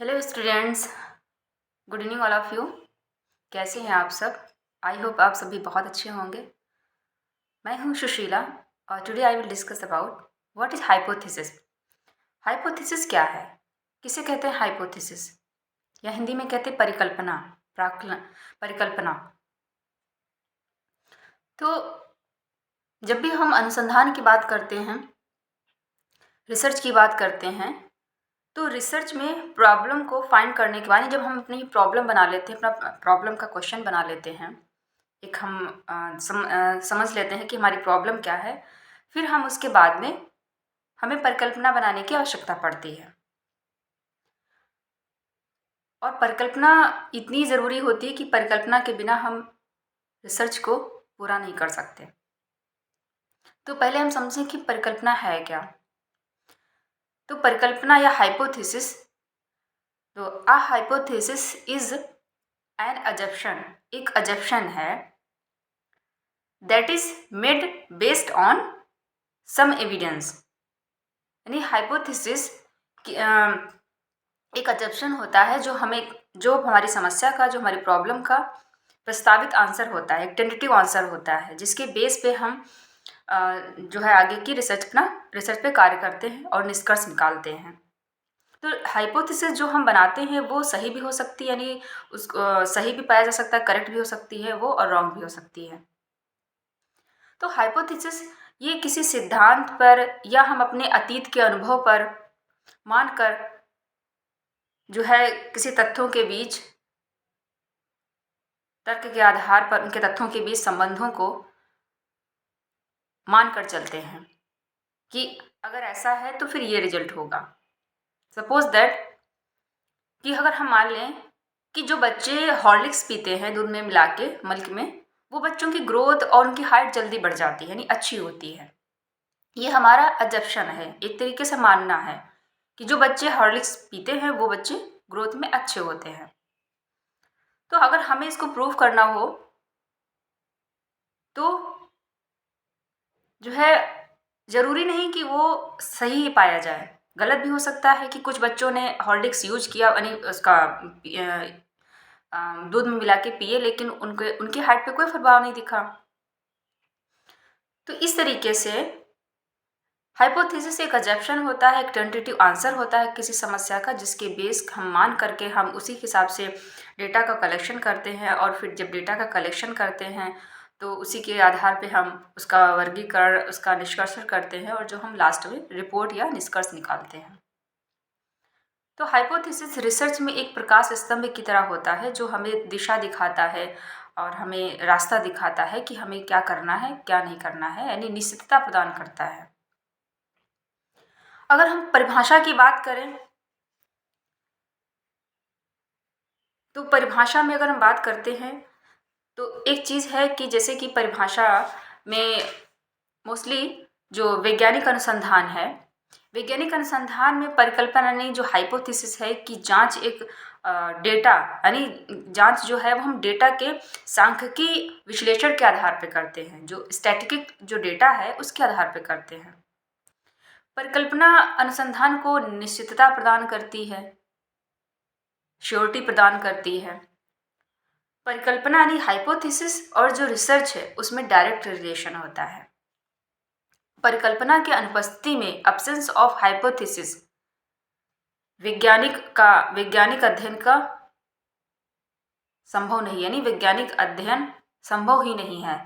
Hello students, good evening all of you. कैसे हैं आप सब? आई होप आप सभी बहुत अच्छे होंगे। मैं हूं सुशीला और today I will discuss about what is hypothesis. Hypothesis क्या है? किसे कहते हैं हाइपोथेसिस, या हिंदी में कहते हैं परिकल्पना, प्राकलन, परिकल्पना। तो जब भी हम अनुसंधान की बात करते हैं, रिसर्च की बात करते हैं, तो रिसर्च में प्रॉब्लम को फाइंड करने के बाद जब हम अपनी प्रॉब्लम बना लेते हैं, अपना प्रॉब्लम का क्वेश्चन बना लेते हैं, एक हम समझ लेते हैं कि हमारी प्रॉब्लम क्या है, फिर हम उसके बाद में हमें परिकल्पना बनाने की आवश्यकता पड़ती है। और परिकल्पना इतनी ज़रूरी होती है कि परिकल्पना के बिना हम रिसर्च को पूरा नहीं कर सकते। तो पहले हम समझें कि परिकल्पना है क्या। तो परिकल्पना या हाइपोथेसिस, तो a hypothesis is an assumption, एक अजप्शन है that is made based on some evidence. यानी हाइपोथेसिस एक अजप्शन होता है जो हमारी समस्या का, जो हमारी प्रॉब्लम का प्रस्तावित आंसर होता है, एक टेंटेटिव आंसर होता है, जिसके बेस पे हम जो है आगे की रिसर्च पे कार्य करते हैं और निष्कर्ष निकालते हैं। तो हाइपोथेसिस जो हम बनाते हैं वो सही भी हो सकती है, यानी उसको सही भी पाया जा सकता है, करेक्ट भी हो सकती है वो, और रॉन्ग भी हो सकती है। तो हाइपोथेसिस ये किसी सिद्धांत पर या हम अपने अतीत के अनुभव पर मानकर जो है किसी तथ्यों के बीच, तर्क के आधार पर उनके तथ्यों के बीच संबंधों को मानकर चलते हैं कि अगर ऐसा है तो फिर ये रिजल्ट होगा। सपोज दैट कि अगर हम मान लें कि जो बच्चे हॉर्लिक्स पीते हैं दूध में मिला के, मिल्क में, वो बच्चों की ग्रोथ और उनकी हाइट जल्दी बढ़ जाती है, यानी अच्छी होती है। ये हमारा अजप्शन है, एक तरीके से मानना है कि जो बच्चे हॉर्लिक्स पीते हैं वो बच्चे ग्रोथ में अच्छे होते हैं। तो अगर हमें इसको प्रूव करना हो तो जो है ज़रूरी नहीं कि वो सही ही पाया जाए, गलत भी हो सकता है कि कुछ बच्चों ने हॉर्लिक्स यूज किया, यानी उसका दूध में मिला के पिए, लेकिन उनकी हाइट पे कोई प्रभाव नहीं दिखा। तो इस तरीके से हाइपोथेसिस एक अजप्शन होता है, एक टेंटेटिव आंसर होता है किसी समस्या का, जिसके बेस हम मान करके हम उसी हिसाब से डेटा का कलेक्शन करते हैं, और फिर जब डेटा का कलेक्शन करते हैं तो उसी के आधार पे हम उसका वर्गीकरण, उसका निष्कर्षण करते हैं, और जो हम लास्ट में रिपोर्ट या निष्कर्ष निकालते हैं। तो हाइपोथेसिस रिसर्च में एक प्रकाश स्तंभ की तरह होता है, जो हमें दिशा दिखाता है और हमें रास्ता दिखाता है कि हमें क्या करना है, क्या नहीं करना है, यानी निश्चितता प्रदान करता है। अगर हम परिभाषा की बात करें तो परिभाषा में अगर हम बात करते हैं तो एक चीज़ है कि जैसे कि परिभाषा में मोस्टली जो वैज्ञानिक अनुसंधान है, वैज्ञानिक अनुसंधान में परिकल्पना नहीं, जो हाइपोथेसिस है कि जांच एक डेटा, यानी जांच जो है वो हम डेटा के सांख्यिकी विश्लेषण के आधार पर करते हैं, जो स्टैटिस्टिक जो डेटा है उसके आधार पर करते हैं। परिकल्पना अनुसंधान को निश्चितता प्रदान करती है, श्योरिटी प्रदान करती है। परिकल्पना यानी हाइपोथेसिस और जो रिसर्च है उसमें डायरेक्ट रिलेशन होता है। परिकल्पना के अनुपस्थिति में, एब्सेंस ऑफ हाइपोथेसिस, वैज्ञानिक अध्ययन का संभव नहीं, यानी वैज्ञानिक अध्ययन संभव ही नहीं है।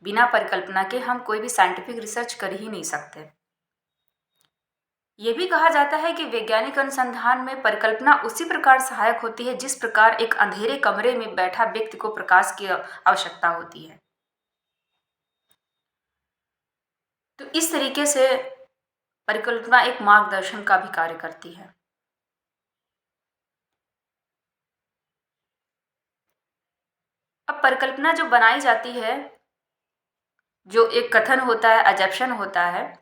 बिना परिकल्पना के हम कोई भी साइंटिफिक रिसर्च कर ही नहीं सकते। ये भी कहा जाता है कि वैज्ञानिक अनुसंधान में परिकल्पना उसी प्रकार सहायक होती है जिस प्रकार एक अंधेरे कमरे में बैठा व्यक्ति को प्रकाश की आवश्यकता होती है। तो इस तरीके से परिकल्पना एक मार्गदर्शन का भी कार्य करती है। अब परिकल्पना जो बनाई जाती है, जो एक कथन होता है, अजप्शन होता है,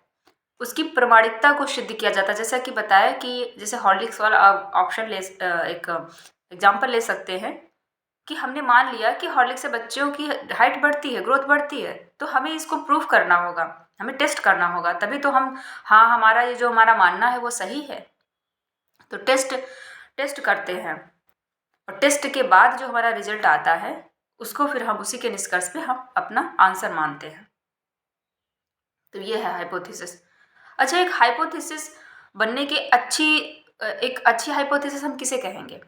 उसकी प्रमाणिकता को सिद्ध किया जाता है। जैसा कि बताया कि जैसे हॉर्लिक्स वाला ऑप्शन एक एग्जाम्पल ले सकते हैं कि हमने मान लिया कि हॉर्लिक्स से बच्चों की हाइट बढ़ती है, ग्रोथ बढ़ती है, तो हमें इसको प्रूफ करना होगा, हमें टेस्ट करना होगा, तभी तो हम, हाँ, हमारा ये जो हमारा मानना है वो सही है। तो टेस्ट करते हैं और टेस्ट के बाद जो हमारा रिजल्ट आता है उसको फिर हम उसी के निष्कर्ष पे हम अपना आंसर मानते हैं। तो ये है हाइपोथेसिस। अच्छा, एक हाइपोथेसिस बनने की एक अच्छी हाइपोथेसिस हम किसे कहेंगे?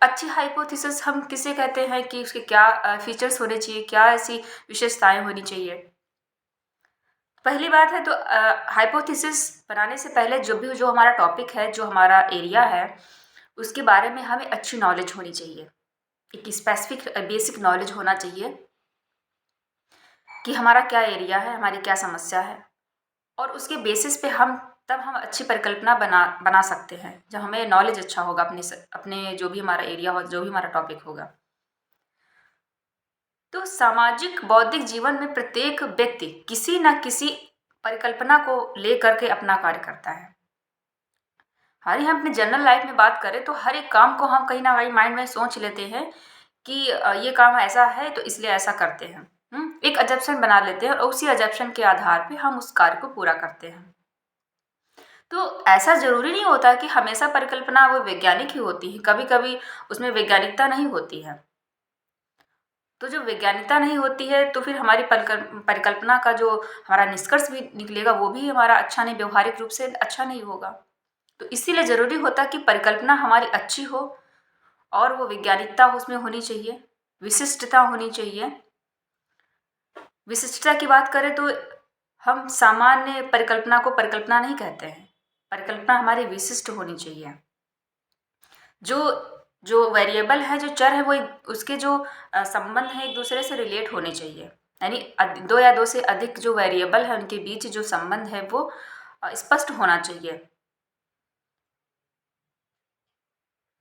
अच्छी हाइपोथेसिस हम किसे कहते हैं कि उसके क्या फीचर्स होने चाहिए, क्या ऐसी विशेषताएं होनी चाहिए? पहली बात है तो हाइपोथेसिस बनाने से पहले जो हमारा टॉपिक है, जो हमारा एरिया है, उसके बारे में हमें अच्छी नॉलेज होनी चाहिए। एक स्पेसिफिक बेसिक नॉलेज होना चाहिए कि हमारा क्या एरिया है, हमारी क्या समस्या है, और उसके बेसिस पे हम अच्छी परिकल्पना बना सकते हैं जब हमें नॉलेज अच्छा होगा अपने जो भी हमारा एरिया हो, जो भी हमारा टॉपिक होगा। तो सामाजिक बौद्धिक जीवन में प्रत्येक व्यक्ति किसी न किसी परिकल्पना को लेकर के अपना कार्य करता है। हम अपने जनरल लाइफ में बात करें तो हर एक काम को हम कहीं ना कहीं माइंड में सोच लेते हैं कि ये काम ऐसा है तो इसलिए ऐसा करते हैं। एक अजम्पशन बना लेते हैं और उसी अजम्पशन के आधार पे हम उस कार्य को पूरा करते हैं। तो ऐसा ज़रूरी नहीं होता कि हमेशा परिकल्पना वो वैज्ञानिक ही होती है, कभी कभी उसमें वैज्ञानिकता नहीं होती है। तो जो वैज्ञानिकता नहीं होती है तो फिर हमारी परिकल्पना का जो हमारा निष्कर्ष भी निकलेगा वो भी हमारा अच्छा नहीं, व्यवहारिक रूप से अच्छा नहीं होगा। तो इसीलिए ज़रूरी होता कि परिकल्पना हमारी अच्छी हो और वो वैज्ञानिकता उसमें होनी चाहिए, विशिष्टता होनी चाहिए। विशिष्टता की बात करें तो हम सामान्य परिकल्पना को परिकल्पना नहीं कहते हैं। परिकल्पना हमारी विशिष्ट होनी चाहिए। जो जो वेरिएबल है, जो चर है, वो उसके जो संबंध है एक दूसरे से रिलेट होने चाहिए। यानी दो या दो से अधिक जो वेरिएबल है उनके बीच जो संबंध है वो स्पष्ट होना चाहिए।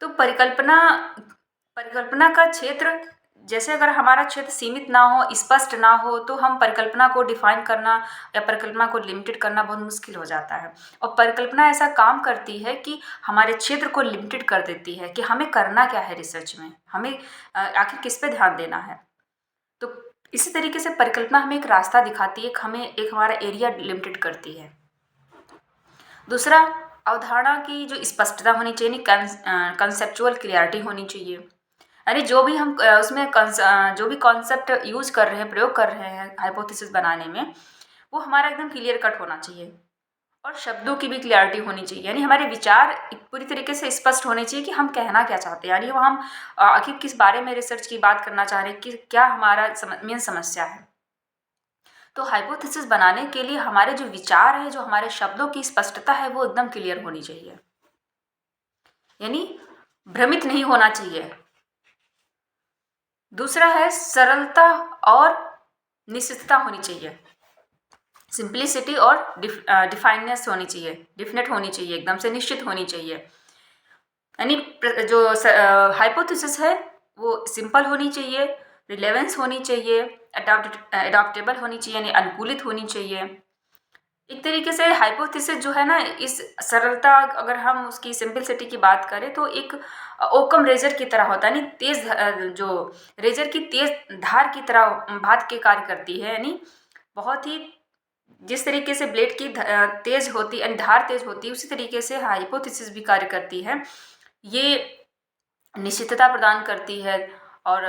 तो परिकल्पना का क्षेत्र, जैसे अगर हमारा क्षेत्र सीमित ना हो, स्पष्ट ना हो, तो हम परिकल्पना को डिफाइन करना या परिकल्पना को लिमिटेड करना बहुत मुश्किल हो जाता है। और परिकल्पना ऐसा काम करती है कि हमारे क्षेत्र को लिमिटेड कर देती है कि हमें करना क्या है रिसर्च में, हमें आखिर किस पे ध्यान देना है। तो इसी तरीके से परिकल्पना हमें एक रास्ता दिखाती है, हमें एक हमारा एरिया लिमिटेड करती है। दूसरा, अवधारणा की जो स्पष्टता होनी चाहिए, कंसेप्चुअल क्लियरिटी होनी चाहिए। यानी जो भी हम जो भी कॉन्सेप्ट यूज कर रहे हैं, प्रयोग कर रहे हैं हाइपोथेसिस बनाने में, वो हमारा एकदम क्लियर कट होना चाहिए। और शब्दों की भी क्लियरिटी होनी चाहिए, यानी हमारे विचार पूरी तरीके से स्पष्ट होने चाहिए कि हम कहना क्या चाहते हैं, यानी वो हम आखिर किस बारे में रिसर्च की बात करना चाह रहे हैं, कि क्या हमारा मेन समस्या है। तो हाइपोथेसिस बनाने के लिए हमारे जो विचार है, जो हमारे शब्दों की स्पष्टता है, वो एकदम क्लियर होनी चाहिए, यानी भ्रमित नहीं होना चाहिए। दूसरा है सरलता और निश्चितता होनी चाहिए। सिंप्लिसिटी और डिफाइननेस होनी चाहिए, डिफिनेट होनी चाहिए, एकदम से निश्चित होनी चाहिए। यानी जो हाइपोथेसिस है वो सिंपल होनी चाहिए, रिलेवेंस होनी चाहिए, अडॉप्टेबल होनी चाहिए, यानी अनुकूलित होनी चाहिए। एक तरीके से हाइपोथेसिस जो है ना, इस सरलता, अगर हम उसकी सिंपलिसिटी की बात करें तो एक ओकम रेजर की तरह होता है, यानी जो रेजर की तेज धार की तरह भात के कार्य करती है। यानी बहुत ही जिस तरीके से ब्लेड की तेज होती है, धार तेज होती है, उसी तरीके से हाइपोथेसिस भी कार्य करती है। ये निश्चितता प्रदान करती है और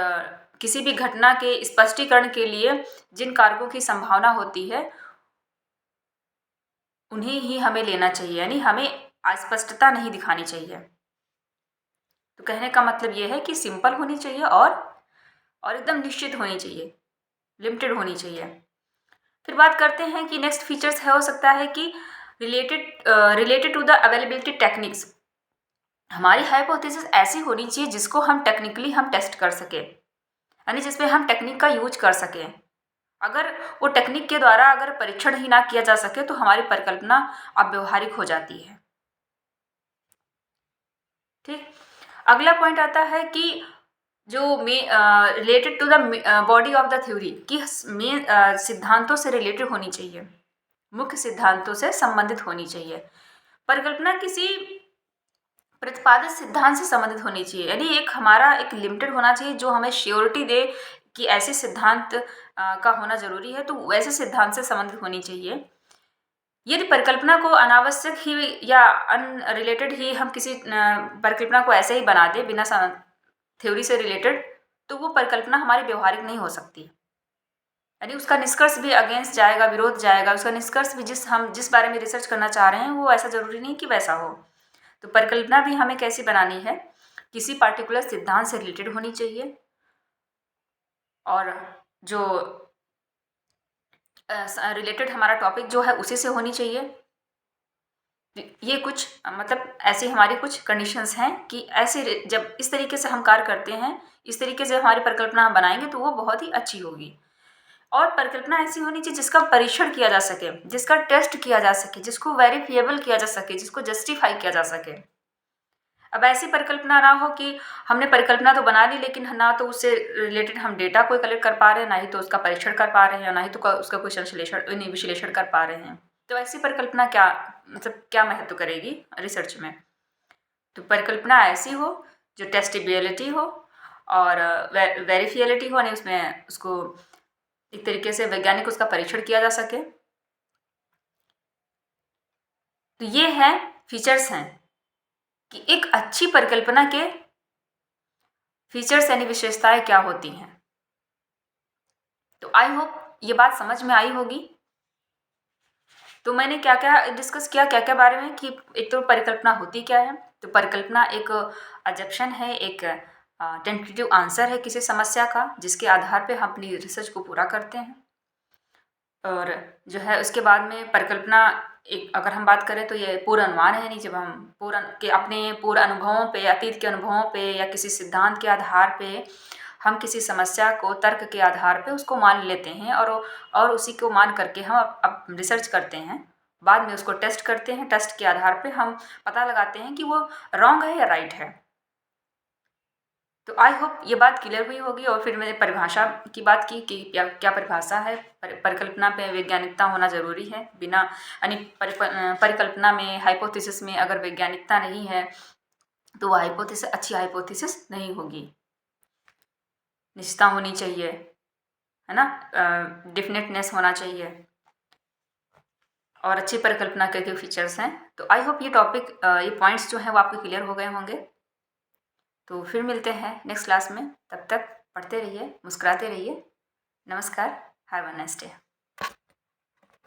किसी भी घटना के स्पष्टीकरण के लिए जिन कारकों की संभावना होती है उन्हें ही हमें लेना चाहिए, यानी हमें अस्पष्टता नहीं दिखानी चाहिए। तो कहने का मतलब ये है कि सिंपल होनी चाहिए और एकदम निश्चित होनी चाहिए, लिमिटेड होनी चाहिए। फिर बात करते हैं कि नेक्स्ट फीचर्स है, हो सकता है कि related to the availability techniques. हमारी हाइपोथेसिस ऐसी होनी चाहिए जिसको हम टेक्निकली हम टेस्ट कर सके, यानी जिसमें हम टेक्निक का यूज कर सकें। अगर वो टेक्निक के द्वारा अगर परीक्षण ही ना किया जा सके तो हमारी परिकल्पना अव्यवहारिक हो जाती है। ठीक, अगला पॉइंट आता है कि जो related to the body of the theory, कि मेन सिद्धांतों से रिलेटेड होनी चाहिए, मुख्य सिद्धांतों से संबंधित होनी चाहिए। परिकल्पना किसी प्रतिपादित सिद्धांत से संबंधित होनी चाहिए, यानी हमारा एक लिमिटेड होना चाहिए जो हमें श्योरिटी दे कि ऐसे सिद्धांत का होना जरूरी है, तो वैसे सिद्धांत से संबंधित होनी चाहिए। यदि परिकल्पना को अनावश्यक ही या अनरिलेटेड ही हम किसी परिकल्पना को ऐसे ही बना दें बिना थ्योरी से रिलेटेड, तो वो परिकल्पना हमारी व्यवहारिक नहीं हो सकती। यानी उसका निष्कर्ष भी अगेंस्ट जाएगा, विरोध जाएगा, उसका निष्कर्ष भी जिस बारे में रिसर्च करना चाह रहे हैं वो ऐसा ज़रूरी नहीं कि वैसा हो। तो परिकल्पना भी हमें कैसी बनानी है, किसी पार्टिकुलर सिद्धांत से रिलेटेड होनी चाहिए, और जो रिलेटेड हमारा टॉपिक जो है उसी से होनी चाहिए। ये कुछ मतलब ऐसी हमारी कुछ कंडीशंस हैं कि ऐसे जब इस तरीके से हम कार्य करते हैं, इस तरीके से हमारी परिकल्पना हम बनाएंगे तो वो बहुत ही अच्छी होगी। और परिकल्पना ऐसी होनी चाहिए जिसका परीक्षण किया जा सके, जिसका टेस्ट किया जा सके, जिसको वेरीफिएबल किया जा सके, जिसको जस्टिफाई किया जा सके। अब ऐसी परिकल्पना ना हो कि हमने परिकल्पना तो बना ली लेकिन ना तो उससे रिलेटेड हम डेटा कोई कलेक्ट कर पा रहे हैं, ना ही तो उसका परीक्षण कर पा रहे हैं, ना ही तो उसका कोई विश्लेषण कर पा रहे हैं। तो ऐसी परिकल्पना क्या मतलब क्या महत्व करेगी रिसर्च में। तो परिकल्पना ऐसी हो जो टेस्टेबिलिटी हो और वेरीफिएबिलिटी हो, यानी उसमें उसको एक तरीके से वैज्ञानिक उसका परीक्षण किया जा सके। तो ये है फीचर्स हैं कि एक अच्छी परिकल्पना के फीचर्स यानी विशेषताएं क्या होती हैं। तो आई होप ये बात समझ में आई होगी। तो मैंने क्या क्या डिस्कस किया, क्या क्या बारे में, कि एक तो परिकल्पना होती क्या है। तो परिकल्पना एक अजप्शन है, एक टेंटेटिव आंसर है किसी समस्या का, जिसके आधार पे हम अपनी रिसर्च को पूरा करते हैं। और जो है उसके बाद में परिकल्पना एक अगर हम बात करें तो ये पूर्व अनुमान है, नहीं जब हम अपने पूर्व अनुभवों पे, अतीत के अनुभवों पे या किसी सिद्धांत के आधार पे हम किसी समस्या को तर्क के आधार पे उसको मान लेते हैं और उसी को मान करके हम अब रिसर्च करते हैं। बाद में उसको टेस्ट करते हैं, टेस्ट के आधार पे हम पता लगाते हैं कि वो रॉन्ग है या राइट है। तो आई होप ये बात क्लियर हुई होगी। और फिर मैंने परिभाषा की बात की कि क्या परिभाषा है। परिकल्पना पे वैज्ञानिकता होना ज़रूरी है। बिना यानी परिकल्पना में, हाइपोथेसिस में अगर वैज्ञानिकता नहीं है तो वो हाइपोथेसिस अच्छी हाइपोथेसिस नहीं होगी। निश्चितता होनी चाहिए, है ना, डेफिनेटनेस होना चाहिए, और अच्छी परिकल्पना के जो फीचर्स हैं। तो आई होप ये टॉपिक, ये पॉइंट्स जो हैं वो आपको क्लियर हो गए होंगे। तो फिर मिलते हैं नेक्स्ट क्लास में। तब तक पढ़ते रहिए, मुस्कुराते रहिए। नमस्कार, हैव अ नाइस डे।